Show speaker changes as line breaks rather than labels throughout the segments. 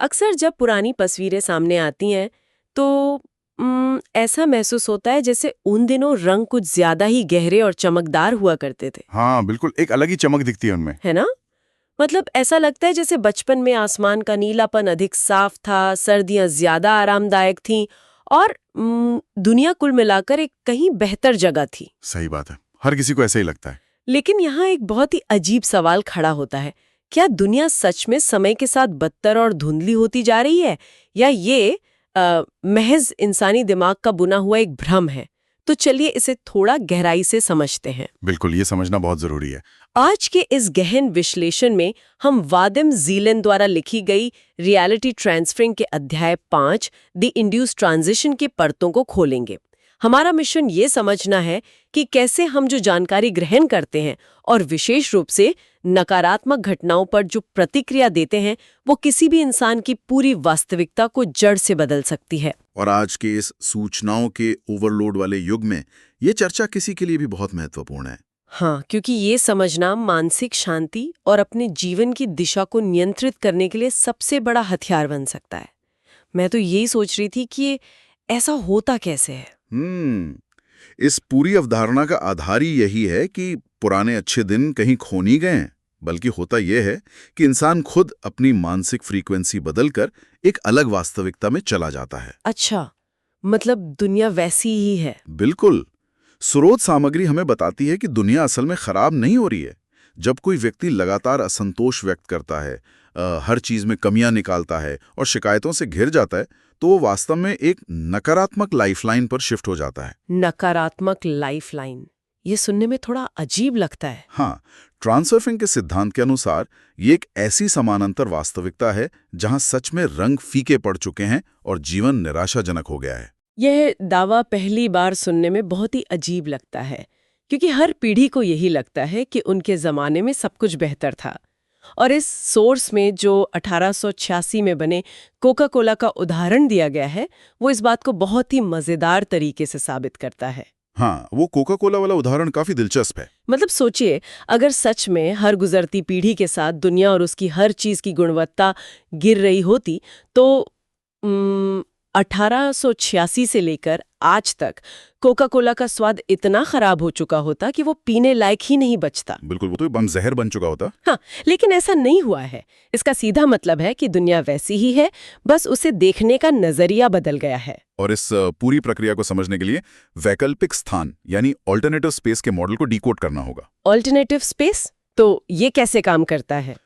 अक्सर जब पुरानी तस्वीरें सामने आती हैं तो ऐसा महसूस होता है जैसे उन दिनों रंग कुछ ज्यादा ही गहरे और चमकदार हुआ करते थे।
हाँ बिल्कुल, एक अलग ही चमक दिखती है उनमें।
है ना? मतलब ऐसा लगता है जैसे बचपन में आसमान का नीलापन अधिक साफ था, सर्दियां ज्यादा आरामदायक थीं और दुनिया कुल मिलाकर एक कहीं बेहतर जगह थी।
सही बात है, हर किसी को ऐसा ही लगता है।
लेकिन यहाँ एक बहुत ही अजीब सवाल खड़ा होता है। क्या दुनिया सच में समय के साथ बदतर और धुंधली होती जा रही है, या ये महज इंसानी दिमाग का बुना हुआ एक भ्रम है? तो चलिए इसे थोड़ा गहराई से समझते हैं।
बिल्कुल, ये समझना बहुत जरूरी है।
आज के इस गहन विश्लेषण में हम वादिम ज़ीलन द्वारा लिखी गई रियलिटी ट्रांसफरिंग के अध्याय 5 द इंड्यूस्ड ट्रांजिशन की परतों को खोलेंगे। हमारा मिशन ये समझना है कि कैसे हम जो जानकारी ग्रहण करते हैं और विशेष रूप से नकारात्मक घटनाओं पर जो प्रतिक्रिया देते हैं, वो किसी भी इंसान की पूरी वास्तविकता को जड़ से बदल सकती है।
और आज के इस सूचनाओं के ओवरलोड वाले युग में ये चर्चा किसी के लिए भी बहुत महत्वपूर्ण है।
हाँ, क्योंकि ये समझना मानसिक शांति और अपने जीवन की दिशा को नियंत्रित करने के लिए सबसे बड़ा हथियार बन सकता है। मैं तो यही सोच रही थी कि ऐसा होता कैसे है।
इस पूरी अवधारणा का आधार ही यही है कि पुराने अच्छे दिन कहीं खो नहीं गए हैं, बल्कि होता यह है कि इंसान खुद अपनी मानसिक फ्रीक्वेंसी बदलकर एक अलग वास्तविकता में चला जाता है।
अच्छा, मतलब दुनिया वैसी ही है?
बिल्कुल। स्रोत सामग्री हमें बताती है कि दुनिया असल में खराब नहीं हो रही है। जब कोई व्यक्ति लगातार असंतोष व्यक्त करता है, हर चीज में कमियां निकालता है और शिकायतों से घिर जाता है, तो वो वास्तव में एक नकारात्मक लाइफलाइन पर शिफ्ट हो जाता है।
नकारात्मक लाइफलाइन, ये सुनने में थोड़ा अजीब लगता है।
हाँ, ट्रांसर्फिंग के सिद्धांत के अनुसार ये एक ऐसी समानांतर वास्तविकता है जहां सच में रंग फीके पड़ चुके हैं और जीवन निराशाजनक हो गया है।
यह दावा पहली बार सुनने में बहुत ही अजीब लगता है, क्योंकि हर पीढ़ी को यही लगता है कि उनके जमाने में सब कुछ बेहतर था। और इस सोर्स में जो 1886 में बने कोका कोला का उदाहरण दिया गया है, वो इस बात को बहुत ही मजेदार तरीके से साबित करता है।
हाँ, वो कोका कोला वाला उदाहरण काफी दिलचस्प है।
मतलब सोचिए, अगर सच में हर गुजरती पीढ़ी के साथ दुनिया और उसकी हर चीज की गुणवत्ता गिर रही होती, तो 1886 से लेकर आज तक कोका कोला का स्वाद इतना खराब हो चुका होता कि वो पीने लायक ही नहीं बचता।
बिल्कुल, वो तो बम जहर बन चुका होता।
हाँ, लेकिन ऐसा नहीं हुआ है। इसका सीधा मतलब है कि दुनिया वैसी ही है, बस उसे देखने का नजरिया बदल गया है।
और इस पूरी प्रक्रिया को समझने के लिए वैकल्पिक स्थान यानी ऑल्टरनेटिव स्पेस के मॉडल को डिकोड करना होगा।
Alternative space? तो ये कैसे काम करता है?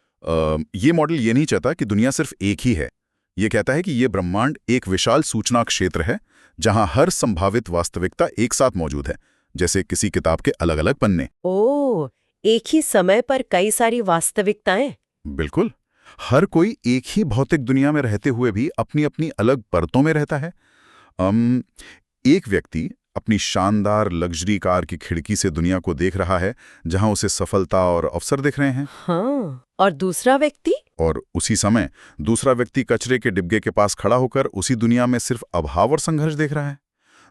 ये मॉडल ये नहीं चाहता कि दुनिया सिर्फ एक ही है। ये कहता है कि ये ब्रह्मांड एक विशाल सूचना क्षेत्र है जहां हर संभावित वास्तविकता एक साथ मौजूद है, जैसे किसी किताब के अलग अलग पन्ने।
ओह, एक ही समय पर कई सारी वास्तविकताएं।
बिल्कुल, हर कोई एक ही भौतिक दुनिया में रहते हुए भी अपनी अपनी अलग परतों में रहता है। एक व्यक्ति अपनी शानदार लग्जरी कार की खिड़की से दुनिया को देख रहा है जहां उसे सफलता और अवसर दिख रहे हैं।
हाँ, और दूसरा व्यक्ति?
और उसी समय दूसरा व्यक्ति कचरे के डिब्बे के पास खड़ा होकर उसी दुनिया में सिर्फ अभाव और संघर्ष देख रहा है।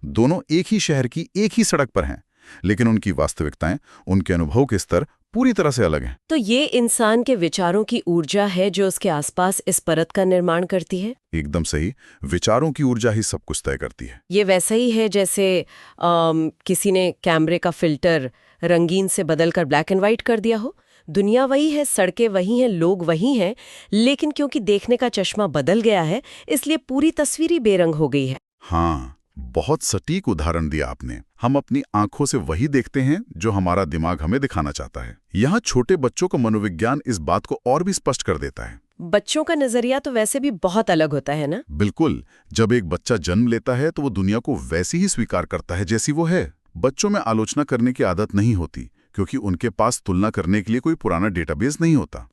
दोनों एक ही शहर की एक ही सड़क पर हैं, लेकिन उनकी वास्तविकताएं, उनके अनुभव के स्तर पूरी तरह से अलग हैं।
तो ये इंसान के विचारों की ऊर्जा है जो उसके आसपास इस परत का निर्माण करती है?
एकदम सही, विचारों की ऊर्जा ही सब कुछ तय करती है।
ये वैसा ही है जैसे किसी ने कैमरे का फिल्टर रंगीन से बदलकर ब्लैक एंड व्हाइट कर दिया हो। दुनिया वही है, सड़कें वही हैं, लोग वही हैं, लेकिन क्योंकि देखने का चश्मा बदल गया है, इसलिए पूरी तस्वीर ही बेरंग हो गई है।
हाँ, बहुत सटीक उदाहरण दिया आपने। हम अपनी आंखों से वही देखते हैं जो हमारा दिमाग हमें दिखाना चाहता है। यहाँ छोटे बच्चों का मनोविज्ञान इस बात को और भी स्पष्ट कर देता है।
बच्चों का नजरिया तो वैसे भी बहुत अलग होता है ना?
बिल्कुल, जब एक बच्चा जन्म लेता है तो वो दुनिया को वैसी ही स्वीकार करता है जैसी वो है। बच्चों में आलोचना करने की आदत नहीं होती, क्योंकि उनके पास तुलना करने के लिए कोई पुराना डेटाबेस नहीं होता।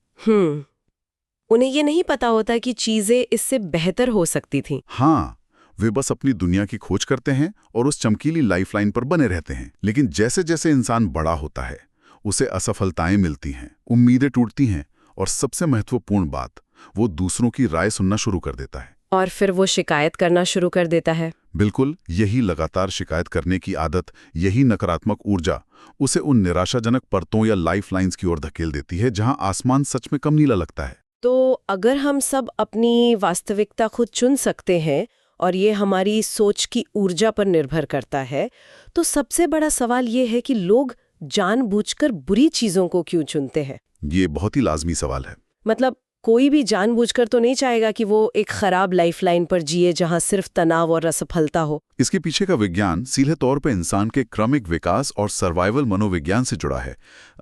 उन्हें ये नहीं पता होता कि चीजें इससे बेहतर हो सकती थीं।
हाँ, वे बस अपनी दुनिया की खोज करते हैं और उस चमकीली लाइफलाइन पर बने रहते हैं। लेकिन जैसे जैसे इंसान बड़ा होता है, उसे असफलताएं मिलती हैं, उम्मीदें टूटती हैं और सबसे महत्वपूर्ण बात, वो दूसरों की राय सुनना शुरू कर देता है।
और फिर वो शिकायत करना शुरू कर देता है।
बिल्कुल, यही लगातार शिकायत करने की आदत, यही नकारात्मक ऊर्जा उसे उन निराशाजनक परतों या लाइफलाइंस की ओर धकेल देती है जहां आसमान सच में कम नीला लगता है।
तो अगर हम सब अपनी वास्तविकता खुद चुन सकते हैं और ये हमारी सोच की ऊर्जा पर निर्भर करता है, तो सबसे बड़ा सवाल ये है कि लोग जानबूझकर बुरी चीजों को क्यों चुनते हैं?
ये बहुत ही लाजमी सवाल है।
मतलब कोई भी जानबूझकर तो नहीं चाहेगा कि वो एक खराब लाइफलाइन पर जिए जहां सिर्फ तनाव और असफलता हो।
इसके पीछे का विज्ञान सीधे तौर पे इंसान के क्रमिक विकास और सर्वाइवल मनोविज्ञान से जुड़ा है।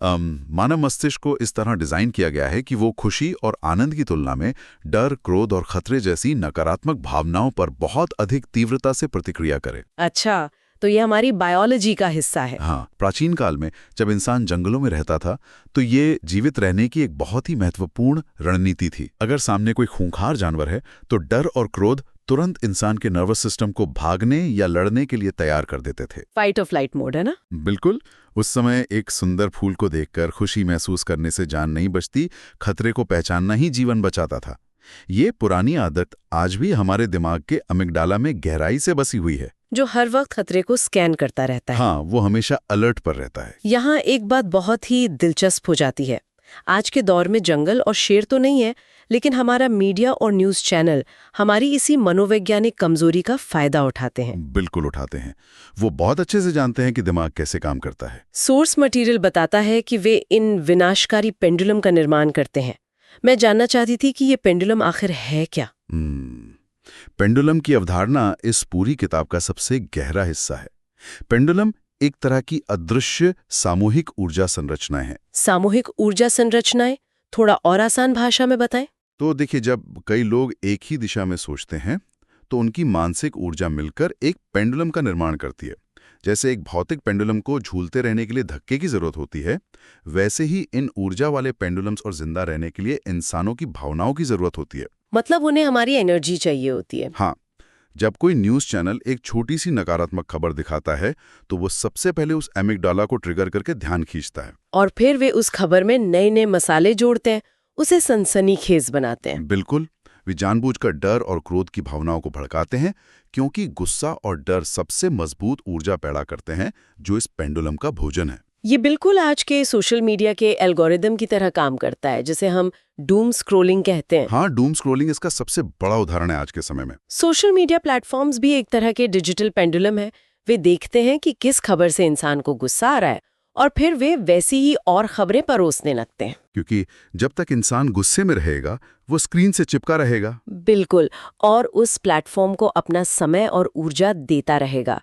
मानव मस्तिष्क को इस तरह डिजाइन किया गया है कि वो खुशी और आनंद की तुलना में डर, क्रोध और खतरे जैसी नकारात्मक भावनाओं पर बहुत अधिक तीव्रता से प्रतिक्रिया करे।
अच्छा, तो ये हमारी बायोलॉजी का हिस्सा है।
हाँ, प्राचीन काल में जब इंसान जंगलों में रहता था तो ये जीवित रहने की एक बहुत ही महत्वपूर्ण रणनीति थी। अगर सामने कोई खूंखार जानवर है तो डर और क्रोध तुरंत इंसान के नर्वस सिस्टम को भागने या लड़ने के लिए तैयार कर देते थे।
फाइट और फ्लाइट मोड है ना?
बिल्कुल। उस समय एक सुंदर फूल को देखकर खुशी महसूस करने से जान नहीं बचती, खतरे को पहचानना ही जीवन बचाता था। ये पुरानी आदत आज भी हमारे दिमाग के अमिगडाला में गहराई से बसी हुई है,
जो हर वक्त खतरे को स्कैन करता रहता है।
हाँ, वो हमेशा अलर्ट पर रहता है।
यहाँ एक बात बहुत ही दिलचस्प हो जाती है। आज के दौर में जंगल और शेर तो नहीं है, लेकिन हमारा मीडिया और न्यूज़ चैनल हमारी इसी मनोवैज्ञानिक कमजोरी का फायदा उठाते हैं।
बिल्कुल उठाते हैं। वो बहुत अच्छे से जानते हैं कि दिमाग कैसे काम करता है।
सोर्स मटेरियल बताता है कि वे इन विनाशकारी पेंडुलम का निर्माण करते हैं। मैं जानना चाहती थी कि ये पेंडुलम आखिर है क्या?
पेंडुलम की अवधारणा इस पूरी किताब का सबसे गहरा हिस्सा है। पेंडुलम एक तरह की अदृश्य सामूहिक ऊर्जा संरचनाएं हैं।
सामूहिक ऊर्जा संरचनाएं? थोड़ा और आसान भाषा में बताएं।
तो देखिए, जब कई लोग एक ही दिशा में सोचते हैं तो उनकी मानसिक ऊर्जा मिलकर एक पेंडुलम का निर्माण करती है। जैसे एक भौतिक पेंडुलम को झूलते रहने के लिए धक्के की जरूरत होती है, वैसे ही इन ऊर्जा वाले पेंडुलम्स और जिंदा रहने के लिए इंसानों की भावनाओं की जरूरत होती है।
मतलब उन्हें हमारी एनर्जी चाहिए होती है।
हाँ, जब कोई न्यूज़ चैनल एक छोटी सी नकारात्मक खबर दिखाता है तो वो सबसे पहले उस एमिगडाला को ट्रिगर करके ध्यान खींचता है,
और फिर वे उस खबर में नए नए मसाले जोड़ते हैं, उसे सनसनीखेज बनाते हैं।
बिल्कुल। वे जानबूझकर डर और क्रोध की भावनाओं को भड़काते हैं, क्योंकि गुस्सा और डर सबसे मजबूत ऊर्जा पैदा करते हैं जो इस पेंडुलम का भोजन है।
ये बिल्कुल आज के सोशल मीडिया के एल्गोरिदम की तरह काम करता है, जिसे हम डूम स्क्रोलिंग कहते हैं।
हाँ, डूम स्क्रोलिंग इसका सबसे बड़ा उदाहरण है आज के समय में।
सोशल मीडिया प्लेटफॉर्म्स भी एक तरह के डिजिटल पेंडुलम है। वे देखते हैं कि किस खबर से इंसान को गुस्सा आ रहा है और फिर वे वैसी ही और खबरें परोसने लगते हैं।
क्योंकि जब तक इंसान गुस्से में रहेगा वो स्क्रीन से चिपका रहेगा।
बिल्कुल, और उस प्लेटफॉर्म को अपना समय और ऊर्जा देता रहेगा।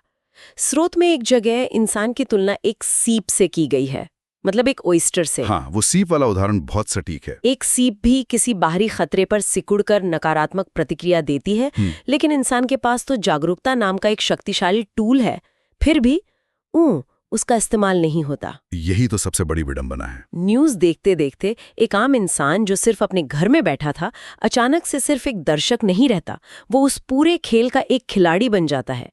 स्रोत में एक जगह इंसान की तुलना एक सीप से की गई है, मतलब एक ओइस्टर से।
हाँ, वो सीप वाला उदाहरण बहुत सटीक है।
एक सीप भी किसी बाहरी खतरे पर सिकुड़कर नकारात्मक प्रतिक्रिया देती है, लेकिन इंसान के पास तो जागरूकता नाम का एक शक्तिशाली टूल है, फिर भी उसका इस्तेमाल नहीं होता।
यही तो सबसे बड़ी विडंबना है।
न्यूज़ देखते देखते एक आम इंसान जो सिर्फ अपने घर में बैठा था, अचानक से सिर्फ एक दर्शक नहीं रहता, वो उस पूरे खेल का एक खिलाड़ी बन जाता है।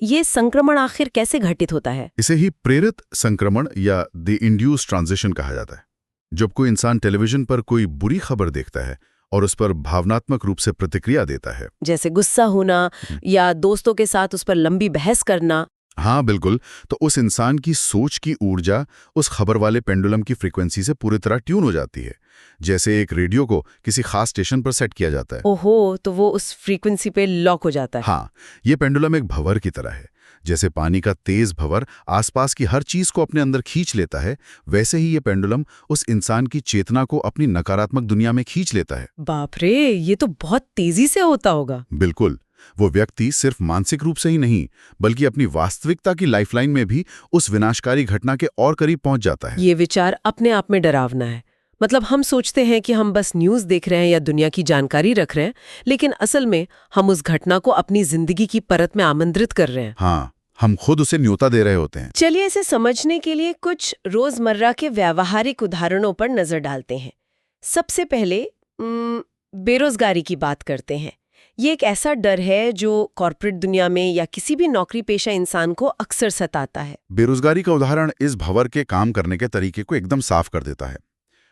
ये संक्रमण आखिर कैसे घटित होता है?
इसे ही प्रेरित संक्रमण या द इंड्यूस्ड ट्रांजिशन कहा जाता है। जब कोई इंसान टेलीविजन पर कोई बुरी खबर देखता है और उस पर भावनात्मक रूप से प्रतिक्रिया देता है,
जैसे गुस्सा होना या दोस्तों के साथ उस पर लंबी बहस करना।
हाँ बिल्कुल, तो उस इंसान की सोच की ऊर्जा उस खबर वाले पेंडुलम की फ्रीक्वेंसी से पूरी तरह ट्यून हो जाती है, जैसे एक रेडियो को किसी खास स्टेशन पर सेट किया जाता है।
ओहो, तो वो उस फ्रीक्वेंसी पे लॉक हो जाता है।
हाँ, ये पेंडुलम एक भंवर की तरह है। जैसे पानी का तेज भंवर आसपास की हर चीज को अपने अंदर खींच लेता है, वैसे ही ये पेंडुलम उस इंसान की चेतना को अपनी नकारात्मक दुनिया में खींच लेता है।
बाप रे, ये तो बहुत तेजी से होता होगा।
बिल्कुल, वो व्यक्ति सिर्फ मानसिक रूप से ही नहीं बल्कि अपनी वास्तविकता की लाइफलाइन में भी उस विनाशकारी घटना के और करीब पहुंच जाता है।
ये विचार अपने आप में डरावना है। मतलब हम सोचते हैं कि हम बस न्यूज़ देख रहे हैं या दुनिया की जानकारी रख रहे हैं, लेकिन असल में हम उस घटना को अपनी जिंदगी की परत में आमंत्रित कर रहे हैं।
हाँ, हम खुद उसे न्योता दे रहे होते हैं।
चलिए इसे समझने के लिए कुछ रोजमर्रा के व्यावहारिक उदाहरणों पर नजर डालते हैं। सबसे पहले बेरोजगारी की बात करते हैं। ये एक ऐसा डर है जो कॉर्पोरेट दुनिया में या किसी भी नौकरी पेशा इंसान को अक्सर सताता है।
बेरोजगारी का उदाहरण इस भंवर के काम करने के तरीके को एकदम साफ कर देता है।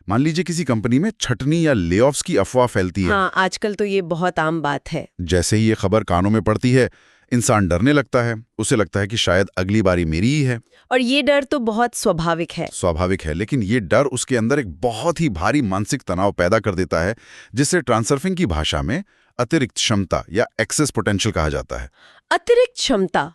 मान लीजिए किसी कंपनी में छटनी या लेऑफ्स की अफवाह फैलती है।
हाँ, आजकल तो ये बहुत आम बात है।
जैसे ही ये खबर कानों में पड़ती है, इंसान डरने लगता है, उसे लगता है कि शायद अगली बारी मेरी ही है।
और ये डर तो बहुत स्वाभाविक है।
स्वाभाविक है, लेकिन ये डर उसके अंदर एक बहुत ही भारी मानसिक तनाव पैदा कर देता है, जिसे ट्रांसर्फिंग की भाषा में अतिरिक्त क्षमता या एक्सेस पोटेंशियल कहा जाता है।
अतिरिक्त क्षमता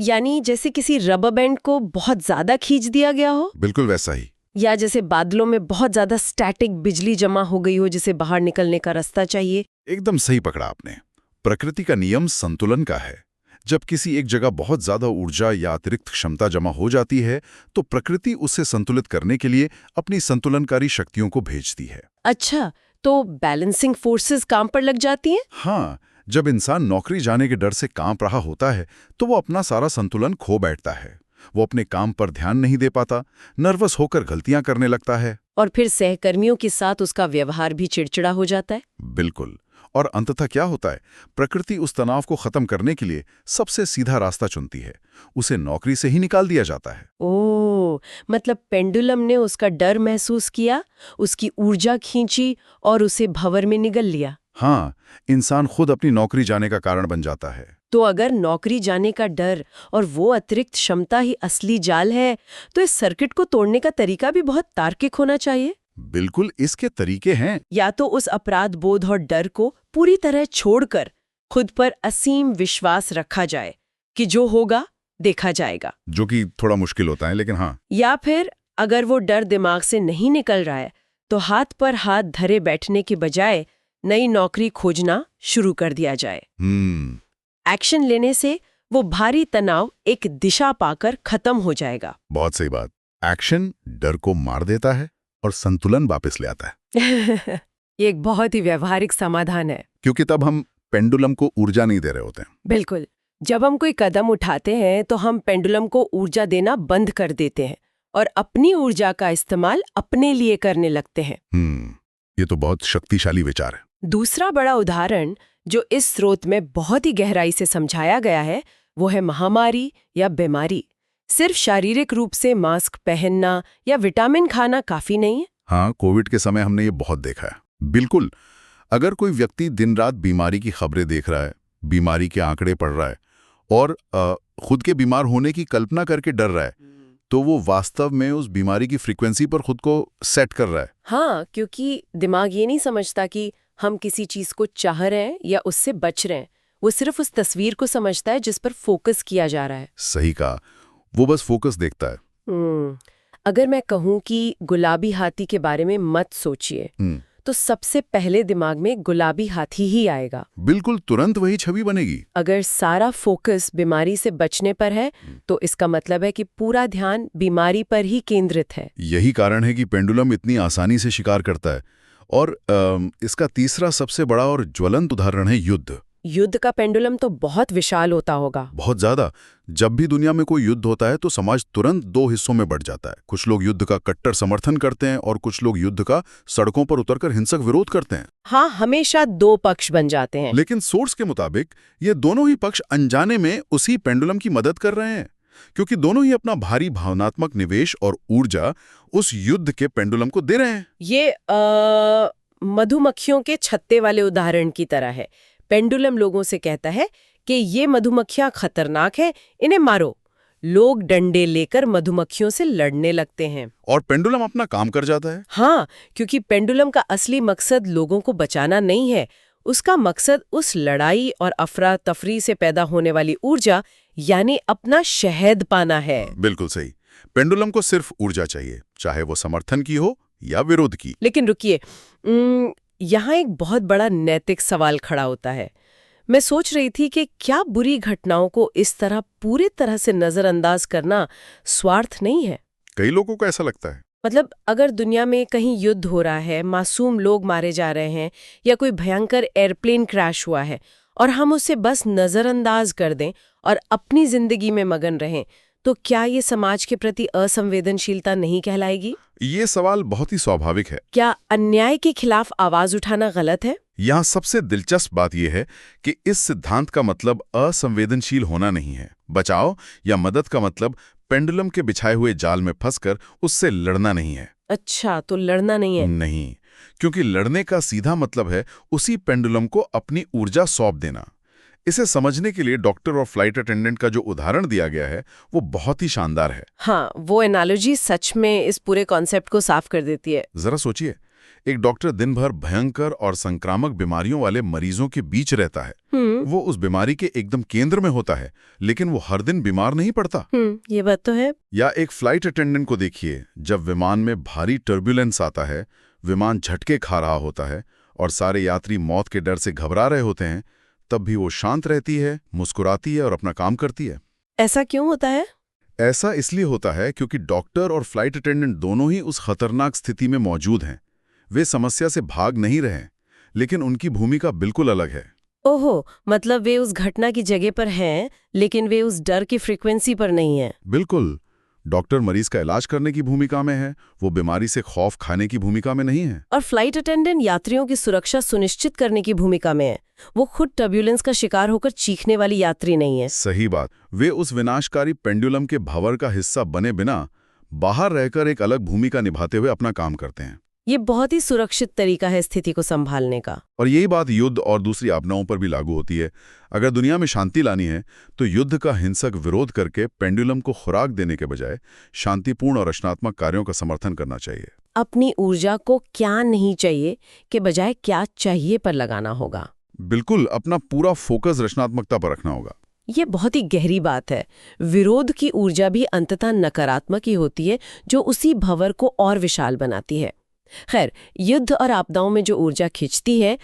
यानी जैसे किसी रबर बैंड को बहुत ज्यादा खींच दिया गया हो,
बिल्कुल वैसा ही।
या जैसे बादलों में बहुत ज्यादा स्टैटिक बिजली जमा हो गई हो जिसे बाहर निकलने का रास्ता चाहिए।
एकदम सही पकड़ा आपने। प्रकृति का नियम संतुलन का है। जब किसी एक जगह बहुत ज्यादा ऊर्जा या अतिरिक्त क्षमता जमा हो जाती है, तो प्रकृति उसे संतुलित करने के लिए अपनी संतुलनकारी शक्तियों को भेजती है।
अच्छा, तो बैलेंसिंग फोर्सेस काम पर लग जाती हैं?
हाँ, जब इंसान नौकरी जाने के डर से कांप रहा होता है, तो वो अपना सारा संतुलन खो बैठता है। वो अपने काम पर ध्यान नहीं दे पाता, नर्वस होकर गलतियां करने लगता है।
और फिर सहकर्मियों के साथ उसका व्यवहार भी चिड़चिड़ा हो जाता है।
बिल्कुल। और अंततः क्या होता है? प्रकृति उस तनाव को खत्म करने के लिए सबसे सीधा रास्ता चुनती है। उसे नौकरी से ही निकाल दिया जाता है।
ओह, मतलब पेंडुलम ने उसका डर महसूस किया, उसकी ऊर्जा खींची और उसे भंवर में निगल लिया।
हाँ, इंसान खुद अपनी नौकरी जाने का कारण बन जाता है।
तो अगर नौकरी जाने का डर और वो अतिरिक्त क्षमता ही असली जाल है, तो इस सर्किट को तोड़ने का तरीका भी बहुत तार्किक होना चाहिए।
बिल्कुल, इसके तरीके हैं।
या तो उस अपराध बोध और डर को पूरी तरह छोड़कर खुद पर असीम विश्वास रखा जाए कि जो होगा देखा जाएगा,
जो कि थोड़ा मुश्किल होता है, लेकिन हाँ।
या फिर अगर वो डर दिमाग से नहीं निकल रहा है, तो हाथ पर हाथ धरे बैठने के बजाय नई नौकरी खोजना शुरू कर दिया जाए। एक्शन लेने से वो भारी तनाव एक दिशा पाकर खत्म हो जाएगा।
बहुत सही बात। एक्शन डर को मार देता है और संतुलन वापस ले आता है।
ये एक बहुत ही व्यवहारिक समाधान है,
क्योंकि तब हम पेंडुलम को ऊर्जा नहीं दे रहे होते हैं।
बिल्कुल। जब हम कोई कदम उठाते हैं तो हम पेंडुलम को ऊर्जा देना बंद कर देते हैं और अपनी ऊर्जा का इस्तेमाल अपने लिए करने लगते हैं।
ये तो बहुत शक्तिशाली विचार है।
दूसरा बड़ा उदाहरण जो इस स्रोत में बहुत ही गहराई से समझाया गया है, वो है महामारी या बीमारी। सिर्फ शारीरिक रूप से मास्क पहनना या विटामिन खाना काफी नहीं है।
हाँ, कोविड के समय हमने ये बहुत देखा है। बिल्कुल, अगर कोई व्यक्ति दिन रात बीमारी की खबरें देख रहा है, बीमारी के आंकड़े पढ़ रहा है और खुद के बीमार होने की कल्पना करके डर रहा है, तो वो वास्तव में उस बीमारी की फ्रीक्वेंसी पर खुद को सेट कर रहा है।
हाँ, क्योंकि दिमाग ये नहीं समझता कि हम किसी चीज को चाह रहे हैं या उससे बच रहे हैं। वो सिर्फ उस तस्वीर को समझता है जिस पर फोकस किया जा रहा है।
सही कहा, वो बस फोकस देखता है।
अगर मैं कहूँ कि गुलाबी हाथी के बारे में मत सोचिए, तो सबसे पहले दिमाग में गुलाबी हाथी ही आएगा।
बिल्कुल, तुरंत वही छवि बनेगी।
अगर सारा फोकस बीमारी से बचने पर है, तो इसका मतलब है कि पूरा ध्यान बीमारी पर ही केंद्रित है।
यही कारण है कि पेंडुलम इतनी आसानी से शिकार करता है। और इसका तीसरा सबसे बड़ा और ज्वलंत उदाहरण है युद्ध।
युद्ध का पेंडुलम तो बहुत विशाल होता होगा।
बहुत ज्यादा। जब भी दुनिया में कोई युद्ध होता है तो समाज तुरंत दो हिस्सों में बढ़ जाता है। कुछ लोग युद्ध का कट्टर समर्थन करते हैं और कुछ लोग युद्ध का सड़कों पर उतरकर हिंसक विरोध करते हैं।
हाँ, हमेशा दो पक्ष बन जाते हैं।
लेकिन सोर्स के मुताबिक ये दोनों ही पक्ष अनजाने में उसी पेंडुलम की मदद कर रहे हैं, क्योंकि दोनों ही अपना भारी भावनात्मक निवेश और ऊर्जा उस युद्ध के पेंडुलम को दे रहे हैं।
ये मधुमक्खियों के छत्ते वाले उदाहरण की तरह है। पेंडुलम लोगों से कहता है कि ये मधुमक्खियां खतरनाक हैं, इन्हें मारो। लोग डंडे लेकर मधुमक्खियों से लड़ने लगते हैं
और पेंडुलम अपना काम कर जाता है।
हाँ, क्योंकि पेंडुलम का असली मकसद लोगों को बचाना नहीं है। उसका मकसद उस लड़ाई और अफरा तफरी से पैदा होने वाली ऊर्जा यानी अपना शहद पाना है।
बिल्कुल सही। पेंडुलम को सिर्फ ऊर्जा चाहिए, चाहे वो समर्थन की हो या विरोध की।
लेकिन रुकिए, यहाँ एक बहुत बड़ा नैतिक सवाल खड़ा होता है। मैं सोच रही थी कि क्या बुरी घटनाओं को इस तरह पूरी तरह से नजरअंदाज करना स्वार्थ नहीं है?
कई लोगों को ऐसा लगता है।
मतलब अगर दुनिया में कहीं युद्ध हो रहा है, मासूम लोग मारे जा रहे हैं या कोई भयंकर एयरप्लेन क्रैश हुआ है और हम उसे बस नजरअंदाज कर दें और अपनी जिंदगी में मगन रहें, तो क्या ये समाज के प्रति असंवेदनशीलता नहीं कहलाएगी?
ये सवाल बहुत ही स्वाभाविक है।
क्या अन्याय के खिलाफ आवाज उठाना गलत है?
यहाँ सबसे दिलचस्प बात यह है कि इस सिद्धांत का मतलब असंवेदनशील होना नहीं है। बचाव या मदद का मतलब पेंडुलम के बिछाए हुए जाल में फंसकर उससे लड़ना नहीं है।
अच्छा, तो लड़ना नहीं है?
नहीं, क्योंकि लड़ने का सीधा मतलब है उसी पेंडुलम को अपनी ऊर्जा सौंप देना। इसे समझने के लिए डॉक्टर और फ्लाइट अटेंडेंट का जो उदाहरण दिया गया है वो बहुत ही शानदार है।
हाँ, वो एनालॉजी सच में इस पूरे कॉन्सेप्ट को साफ कर देती है।
जरा सोचिए, एक डॉक्टर दिन भर भयंकर और संक्रामक बीमारियों वाले मरीजों के बीच रहता है। वो उस बीमारी के एकदम केंद्र में होता है, लेकिन वो हर दिन बीमार नहीं पड़ता।
ये बात तो है।
या एक फ्लाइट अटेंडेंट को देखिए, जब विमान में भारी टर्बुलेंस आता है, विमान झटके खा रहा होता है और सारे यात्री मौत के डर से घबरा रहे होते हैं, तब भी वो शांत रहती है, मुस्कुराती है और अपना काम करती है।
ऐसा क्यों होता है?
ऐसा इसलिए होता है क्योंकि डॉक्टर और फ्लाइट अटेंडेंट दोनों ही उस खतरनाक स्थिति में मौजूद हैं। वे समस्या से भाग नहीं रहे, लेकिन उनकी भूमिका बिल्कुल अलग है।
ओहो, मतलब वे उस घटना की जगह पर हैं, लेकिन वे उस डर की फ्रीक्वेंसी पर नहीं हैं।
बिल्कुल। डॉक्टर मरीज का इलाज करने की भूमिका में है, वो बीमारी से खौफ खाने की भूमिका में नहीं है।
और फ्लाइट अटेंडेंट यात्रियों की सुरक्षा सुनिश्चित करने की भूमिका में है। वो खुद टर्ब्यूलेंस का शिकार होकर चीखने वाली यात्री नहीं है।
सही बात। वे उस विनाशकारी पेंडुलम के भंवर का हिस्सा बने बिना बाहर रहकर एक अलग भूमिका निभाते हुए अपना काम करते हैं।
ये बहुत ही सुरक्षित तरीका है स्थिति को संभालने का।
और यही बात युद्ध और दूसरी आपदाओं पर भी लागू होती है। अगर दुनिया में शांति लानी है तो युद्ध का हिंसक विरोध करके पेंडुलम को खुराक देने के बजाय शांतिपूर्ण और रचनात्मक कार्यों का समर्थन करना चाहिए।
अपनी ऊर्जा को क्या नहीं चाहिए के बजाय क्या चाहिए पर लगाना होगा।
बिल्कुल, अपना पूरा फोकस रचनात्मकता पर रखना होगा।
ये बहुत ही गहरी बात है। विरोध की ऊर्जा भी अंततः नकारात्मक ही होती है, जो उसी भंवर को और विशाल बनाती है। खैर, युद्ध और आपदाओं में जो ऊर्जा खिंचती है,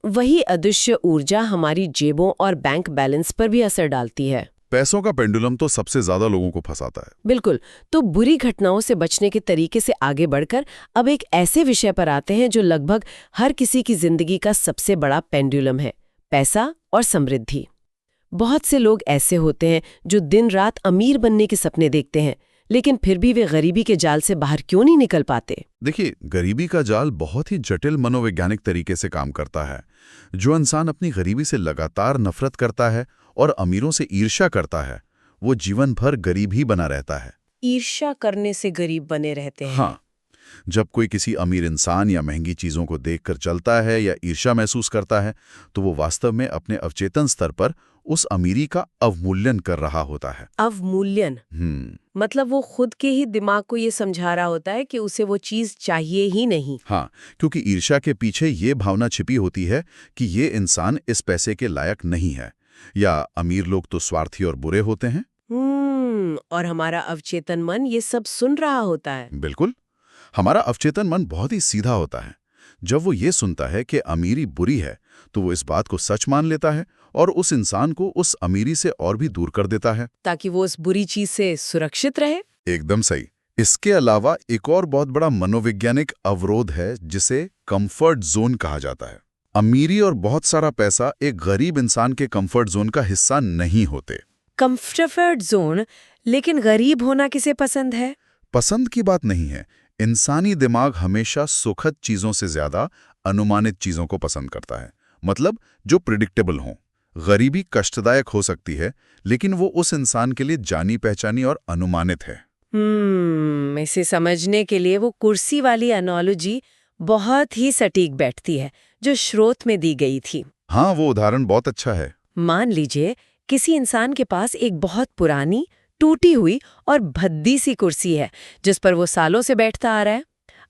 वही अदृश्य ऊर्जा हमारी जेबों और बैंक बैलेंस पर भी असर डालती है।
पैसों का पेंडुलम तो सबसे ज्यादा लोगों को फंसाता है।
बिल्कुल। तो बुरी घटनाओं से बचने के तरीके से आगे बढ़कर अब एक ऐसे विषय पर आते हैं जो लगभग हर किसी की जिंदगी का सबसे बड़ा पेंडुलम है, पैसा और समृद्धि। बहुत से लोग ऐसे होते हैं जो दिन रात अमीर बनने के सपने देखते हैं, लेकिन फिर भी वे गरीबी के जाल से बाहर क्यों नहीं निकल पाते?
देखिए, गरीबी का जाल बहुत ही जटिल मनोवैज्ञानिक तरीके से काम करता है। जो इंसान अपनी गरीबी से लगातार नफरत करता है और अमीरों से ईर्ष्या करता है, वो जीवन भर गरीब ही बना रहता है।
ईर्ष्या करने से गरीब बने रहते हैं।
हाँ, जब कोई किसी अमीर इंसान या महंगी चीजों को देखकर चलता है या ईर्ष्या महसूस करता है, तो वो वास्तव में अपने अवचेतन स्तर पर उस अमीरी का अवमूल्यन कर रहा होता है।
अवमूल्यन मतलब वो खुद के ही दिमाग को ये समझा रहा होता है कि उसे वो चीज चाहिए ही नहीं।
हाँ, क्योंकि ईर्ष्या के पीछे ये भावना छिपी होती है कि ये इंसान इस पैसे के लायक नहीं है, या अमीर लोग तो स्वार्थी और बुरे होते हैं।
और हमारा अवचेतन मन ये सब सुन रहा होता है।
बिल्कुल, हमारा अवचेतन मन बहुत ही सीधा होता है। जब वो ये सुनता है कि अमीरी बुरी है, तो वो इस बात को सच मान लेता है और उस इंसान को उस अमीरी से और भी दूर कर देता है,
ताकि वो उस बुरी चीज से सुरक्षित रहे।
एकदम सही। इसके अलावा एक और बहुत बड़ा मनोवैज्ञानिक अवरोध है जिसे कंफर्ट जोन कहा जाता है। अमीरी और बहुत सारा पैसा एक गरीब इंसान के कंफर्ट जोन का हिस्सा नहीं होते।
कंफर्ट जोन, लेकिन गरीब होना किसे पसंद है?
पसंद की बात नहीं है। इंसानी दिमाग हमेशा सुखद चीजों से ज्यादा अनुमानित चीजों को पसंद करता है, मतलब जो प्रिडिक्टेबल हों। गरीबी कष्टदायक हो सकती है, लेकिन वो उस इंसान के लिए जानी पहचानी और अनुमानित है।
इसे समझने के लिए वो कुर्सी वाली एनालॉजी बहुत ही सटीक बैठती है जो स्रोत में दी गई थी।
हाँ, वो उदाहरण बहुत अच्छा है।
मान लीजिए किसी इंसान के पास एक बहुत पुरानी, टूटी हुई और भद्दी सी कुर्सी है जिस पर वो सालों से बैठता आ रहा है।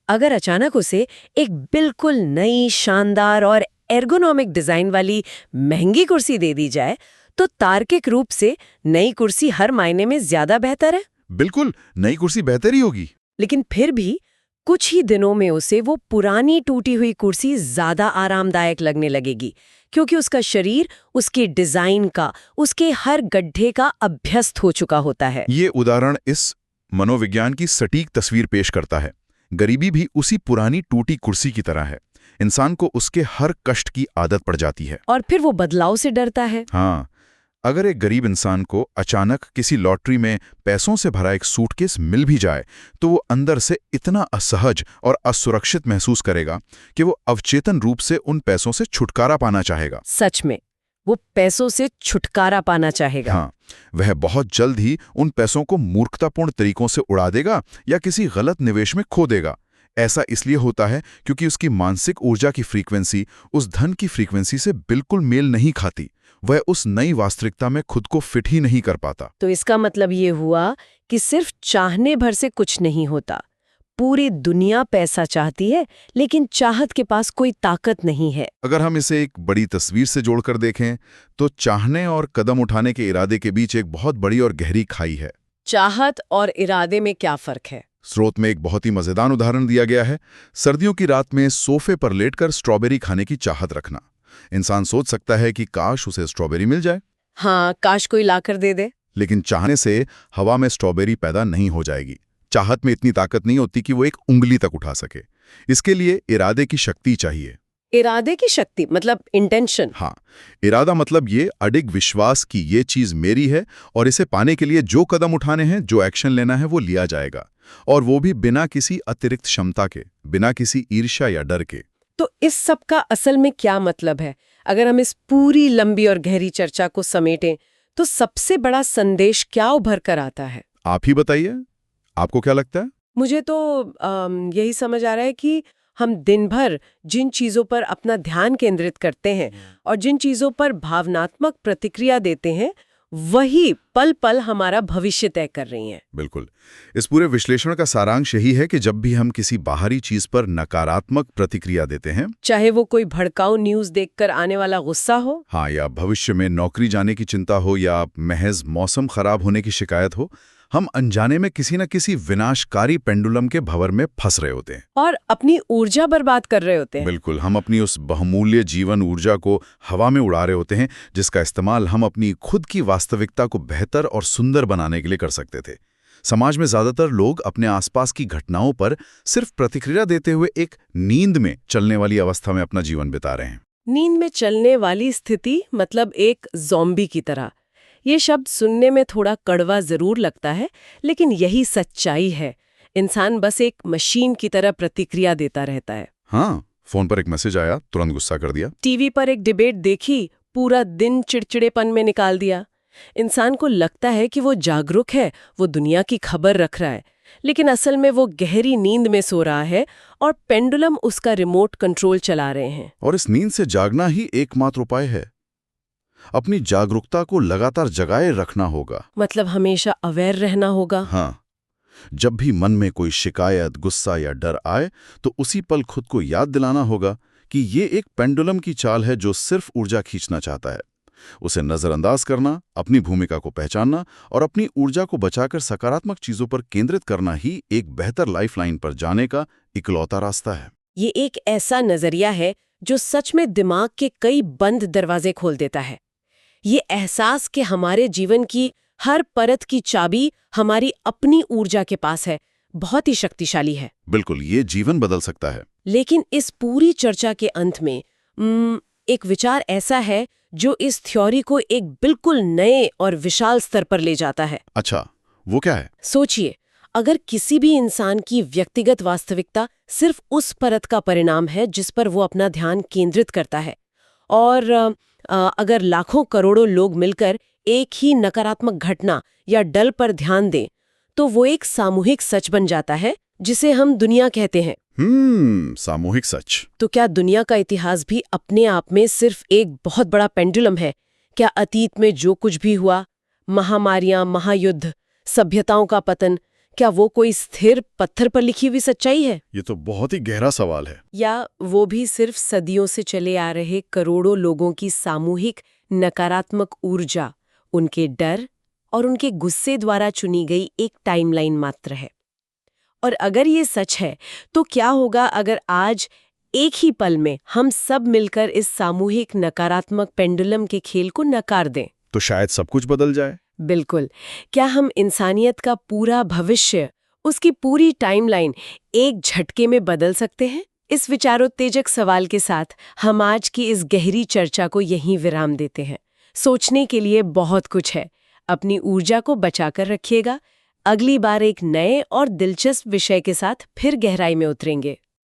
अगर अचानक उसे एक बिल्कुल नई, शानदार और एर्गोनॉमिक डिजाइन वाली महंगी कुर्सी दे दी जाए, तो तार्किक रूप से नई कुर्सी हर मायने में ज्यादा बेहतर है।
बिल्कुल, नई कुर्सी बेहतर ही होगी।
लेकिन फिर भी कुछ ही दिनों में उसे वो पुरानी टूटी हुई कुर्सी ज्यादा आरामदायक लगने लगेगी, क्योंकि उसका शरीर उसके डिजाइन का, उसके हर गड्ढे का अभ्यस्त हो चुका होता है।
ये उदाहरण इस मनोविज्ञान की सटीक तस्वीर पेश करता है। गरीबी भी उसी पुरानी टूटी कुर्सी की तरह है। इंसान को उसके हर कष्ट की आदत पड़ जाती है
और फिर वो बदलाव से डरता है।
हाँ, अगर एक गरीब इंसान को अचानक किसी लॉटरी में पैसों से भरा एक सूटकेस मिल भी जाए, तो वो अंदर से इतना असहज और असुरक्षित महसूस करेगा कि वो अवचेतन रूप से उन पैसों से छुटकारा पाना चाहेगा।
सच में, वो पैसों से छुटकारा पाना चाहेगा।
हाँ, वह बहुत जल्द ही उन पैसों को मूर्खतापूर्ण तरीकों से उड़ा देगा या किसी गलत निवेश में खो देगा। ऐसा इसलिए होता है क्योंकि उसकी मानसिक ऊर्जा की फ्रीक्वेंसी उस धन की फ्रीक्वेंसी से बिल्कुल मेल नहीं खाती। वह उस नई वास्तविकता में खुद को फिट ही नहीं कर पाता।
तो इसका मतलब ये हुआ कि सिर्फ चाहने भर से कुछ नहीं होता। पूरी दुनिया पैसा चाहती है, लेकिन चाहत के पास कोई ताकत नहीं है।
अगर हम इसे एक बड़ी तस्वीर से जोड़कर देखें तो चाहने और कदम उठाने के इरादे के बीच एक बहुत बड़ी और गहरी खाई है।
चाहत और इरादे में क्या फर्क है?
स्रोत में एक बहुत ही मजेदार उदाहरण दिया गया है। सर्दियों की रात में सोफे पर लेटकर स्ट्रॉबेरी खाने की चाहत रखना। इंसान सोच सकता है कि काश उसे स्ट्रॉबेरी मिल जाए।
हाँ, काश कोई लाकर दे दे।
लेकिन चाहने से हवा में स्ट्रॉबेरी पैदा नहीं हो जाएगी। चाहत में इतनी ताकत नहीं होती कि वो एक उंगली तक उठा सके। इसके लिए इरादे की शक्ति चाहिए।
इरादे की शक्ति मतलब इंटेंशन?
हाँ, इरादा मतलब ये अडिग विश्वास कि ये चीज मेरी है और इसे पाने के लिए जो कदम उठाने हैं, जो एक्शन लेना है वो लिया जाएगा, और वो भी बिना किसी अतिरिक्त क्षमता के, बिना किसी ईर्ष्या या डर के।
तो इस सब का असल में क्या मतलब है? अगर हम इस पूरी लंबी और गहरी चर्चा को समेटें तो सबसे बड़ा संदेश क्या उभर कर आता है?
आप ही बताइए, आपको क्या लगता है?
मुझे तो यही समझ आ रहा है कि हम दिन भर जिन चीज़ों पर अपना ध्यान केंद्रित करते हैं और जिन चीज़ों पर भावनात्मक प्रतिक्रिया देते हैं, वही पल पल हमारा भविष्य तय कर रही हैं।
बिल्कुल। इस पूरे विश्लेषण का सारांश यही है कि जब भी हम किसी बाहरी चीज पर नकारात्मक प्रतिक्रिया देते हैं,
चाहे वो कोई भड़काऊ न्यूज़ देखकर आने वाला गुस्सा हो,
हाँ, या भविष्य में नौकरी जाने की चिंता हो, या महज मौसम खराब होने की शिकायत हो, हम अनजाने में किसी न किसी विनाशकारी पेंडुलम के भंवर में फंस रहे होते हैं
और अपनी ऊर्जा बर्बाद कर रहे होते हैं।
बिल्कुल, हम अपनी उस बहुमूल्य जीवन ऊर्जा को हवा में उड़ा रहे होते हैं, जिसका इस्तेमाल हम अपनी खुद की वास्तविकता को बेहतर और सुंदर बनाने के लिए कर सकते थे। समाज में ज्यादातर लोग अपने आसपास की घटनाओं पर सिर्फ प्रतिक्रिया देते हुए एक नींद में चलने वाली अवस्था में अपना जीवन बिता रहे हैं।
नींद में चलने वाली स्थिति मतलब एक ज़ॉम्बी की तरह। ये शब्द सुनने में थोड़ा कड़वा जरूर लगता है, लेकिन यही सच्चाई है। इंसान बस एक मशीन की तरह प्रतिक्रिया देता रहता है।
हाँ, फोन पर एक मैसेज आया, तुरंत गुस्सा कर दिया।
टीवी पर एक डिबेट देखी, पूरा दिन चिड़चिड़ेपन में निकाल दिया। इंसान को लगता है कि वो जागरूक है, वो दुनिया की खबर रख रहा है, लेकिन असल में वो गहरी नींद में सो रहा है और पेंडुलम उसका रिमोट कंट्रोल चला रहे हैं।
और इस नींद से जागना ही एकमात्र उपाय है। अपनी जागरूकता को लगातार जगाए रखना होगा।
मतलब हमेशा अवेयर रहना होगा।
हाँ, जब भी मन में कोई शिकायत, गुस्सा या डर आए तो उसी पल खुद को याद दिलाना होगा कि ये एक पेंडुलम की चाल है जो सिर्फ ऊर्जा खींचना चाहता है। उसे नजरअंदाज करना, अपनी भूमिका को पहचानना और अपनी ऊर्जा को बचाकर सकारात्मक चीजों पर केंद्रित करना ही एक बेहतर लाइफलाइन पर जाने का इकलौता रास्ता है।
ये एक ऐसा नजरिया है जो सच में दिमाग के कई बंद दरवाजे खोल देता है। ये एहसास कि हमारे जीवन की हर परत की चाबी हमारी अपनी ऊर्जा के पास है, बहुत ही शक्तिशाली है।
बिल्कुल, ये जीवन बदल सकता है।
लेकिन इस पूरी चर्चा के अंत में एक विचार ऐसा है जो इस थ्योरी को एक बिल्कुल नए और विशाल स्तर पर ले जाता है।
अच्छा, वो क्या है?
सोचिए, अगर किसी भी इंसान की व्यक्तिगत वास्तविकता सिर्फ उस परत का परिणाम है जिस पर वो अपना ध्यान केंद्रित करता है, और अगर लाखों करोड़ों लोग मिलकर एक ही नकारात्मक घटना या डल पर ध्यान दें, तो वो एक सामूहिक सच बन जाता है जिसे हम दुनिया कहते हैं।
सामूहिक सच।
तो क्या दुनिया का इतिहास भी अपने आप में सिर्फ एक बहुत बड़ा पेंडुलम है? क्या अतीत में जो कुछ भी हुआ, महामारियां, महायुद्ध, सभ्यताओं का पतन, क्या वो कोई स्थिर पत्थर पर लिखी हुई सच्चाई है?
ये तो बहुत ही गहरा सवाल है।
या वो भी सिर्फ सदियों से चले आ रहे करोड़ों लोगों की सामूहिक नकारात्मक ऊर्जा, उनके डर और उनके गुस्से द्वारा चुनी गई एक टाइमलाइन मात्र है? और अगर ये सच है, तो क्या होगा अगर आज एक ही पल में हम सब मिलकर इस सामूहिक नकारात्मक पेंडुलम के खेल को नकार दें?
तो शायद सब कुछ बदल जाए।
बिल्कुल। क्या हम इंसानियत का पूरा भविष्य, उसकी पूरी टाइमलाइन एक झटके में बदल सकते हैं? इस विचारोत्तेजक सवाल के साथ हम आज की इस गहरी चर्चा को यहीं विराम देते हैं। सोचने के लिए बहुत कुछ है। अपनी ऊर्जा को बचाकर रखिएगा। अगली बार एक नए और दिलचस्प विषय के साथ फिर गहराई में उतरेंगे।